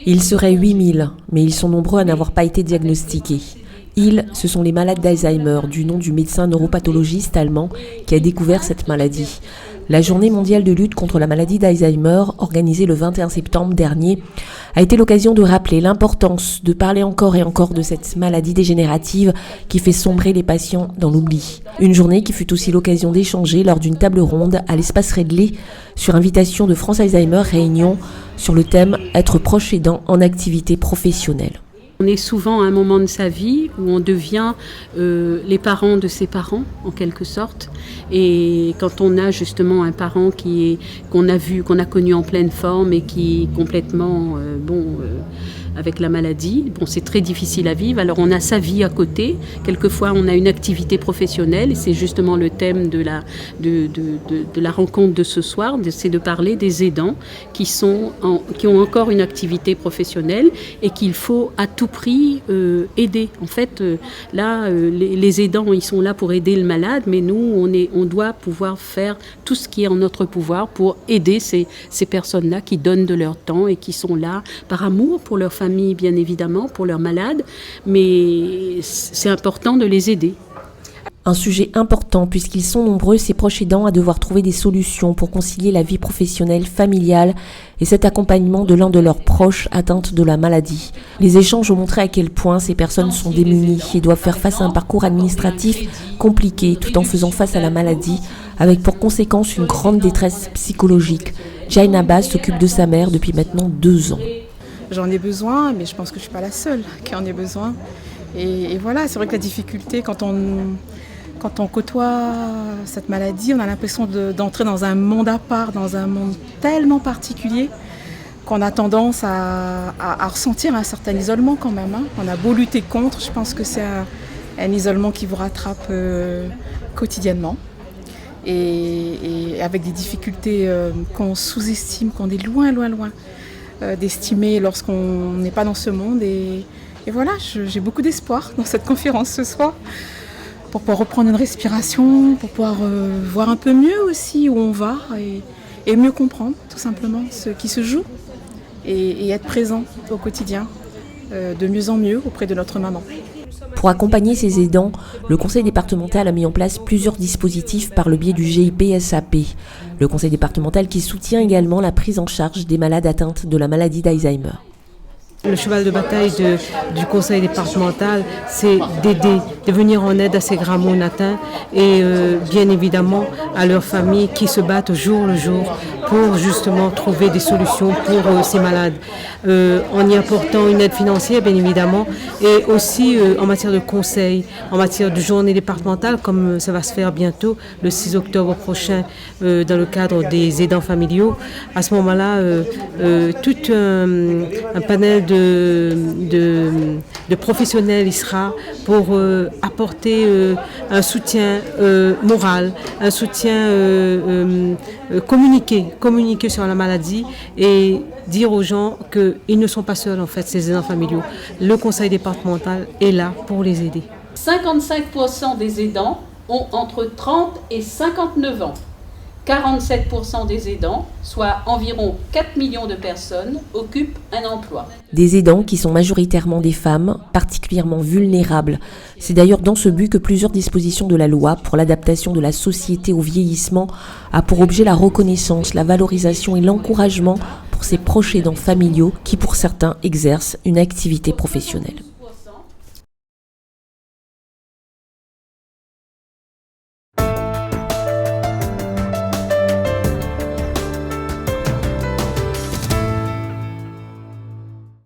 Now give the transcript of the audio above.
Ils seraient 8000, mais ils sont nombreux à n'avoir pas été diagnostiqués. Ils, ce sont les malades d'Alzheimer, du nom du médecin neuropathologiste allemand qui a découvert cette maladie. La journée mondiale de lutte contre la maladie d'Alzheimer, organisée le 21 septembre dernier, a été l'occasion de rappeler l'importance de parler encore et encore de cette maladie dégénérative qui fait sombrer les patients dans l'oubli. Une journée qui fut aussi l'occasion d'échanger lors d'une table ronde à l'espace Redley sur invitation de France Alzheimer Réunion sur le thème « Être proche aidant en activité professionnelle ». On est souvent à un moment de sa vie où on devient les parents de ses parents, en quelque sorte. Et quand on a justement un parent qu'on a connu en pleine forme et qui est complètement avec la maladie, c'est très difficile à vivre. Alors on a sa vie à côté. Quelquefois on a une activité professionnelle et c'est justement le thème de la rencontre de ce soir, c'est de parler des aidants qui ont encore une activité professionnelle et qu'il faut à tout prix aider. En fait, les aidants, ils sont là pour aider le malade, mais nous, on doit pouvoir faire tout ce qui est en notre pouvoir pour aider ces personnes-là qui donnent de leur temps et qui sont là par amour pour leur famille, bien évidemment, pour leurs malades, mais c'est important de les aider. Un sujet important puisqu'ils sont nombreux, ces proches aidants, à devoir trouver des solutions pour concilier la vie professionnelle, familiale et cet accompagnement de l'un de leurs proches atteints de la maladie. Les échanges ont montré à quel point ces personnes sont démunies et doivent faire face à un parcours administratif compliqué tout en faisant face à la maladie, avec pour conséquence une grande détresse psychologique. Jaina Abbas s'occupe de sa mère depuis maintenant 2 ans. J'en ai besoin, mais je pense que je ne suis pas la seule qui en ait besoin. Et voilà, c'est vrai que la difficulté, quand on côtoie cette maladie, on a l'impression d'entrer dans un monde à part, dans un monde tellement particulier qu'on a tendance à ressentir un certain isolement quand même. On a beau lutter contre, je pense que c'est un isolement qui vous rattrape quotidiennement. Et avec des difficultés qu'on sous-estime, qu'on est loin d'estimer lorsqu'on n'est pas dans ce monde. Et voilà, j'ai beaucoup d'espoir dans cette conférence ce soir pour pouvoir reprendre une respiration, pour pouvoir voir un peu mieux aussi où on va et mieux comprendre tout simplement ce qui se joue et être présent au quotidien de mieux en mieux auprès de notre maman. Pour accompagner ces aidants, le conseil départemental a mis en place plusieurs dispositifs par le biais du GIP-SAP. Le conseil départemental qui soutient également la prise en charge des malades atteintes de la maladie d'Alzheimer. Le cheval de bataille du conseil départemental, c'est d'aider, de venir en aide à ces grands monde atteints et bien évidemment à leurs familles qui se battent au jour le jour pour justement trouver des solutions pour ces malades. En y apportant une aide financière bien évidemment et aussi en matière de conseil, en matière de journée départementale comme ça va se faire bientôt le 6 octobre prochain dans le cadre des aidants familiaux. À ce moment-là, tout un panel de professionnels, il sera pour apporter un soutien moral, un soutien communiquer sur la maladie et dire aux gens qu'ils ne sont pas seuls en fait, ces aidants familiaux. Le conseil départemental est là pour les aider. 55% des aidants ont entre 30 et 59 ans. 47% des aidants, soit environ 4 millions de personnes, occupent un emploi. Des aidants qui sont majoritairement des femmes, particulièrement vulnérables. C'est d'ailleurs dans ce but que plusieurs dispositions de la loi pour l'adaptation de la société au vieillissement a pour objet la reconnaissance, la valorisation et l'encouragement pour ces proches aidants familiaux qui, pour certains, exercent une activité professionnelle.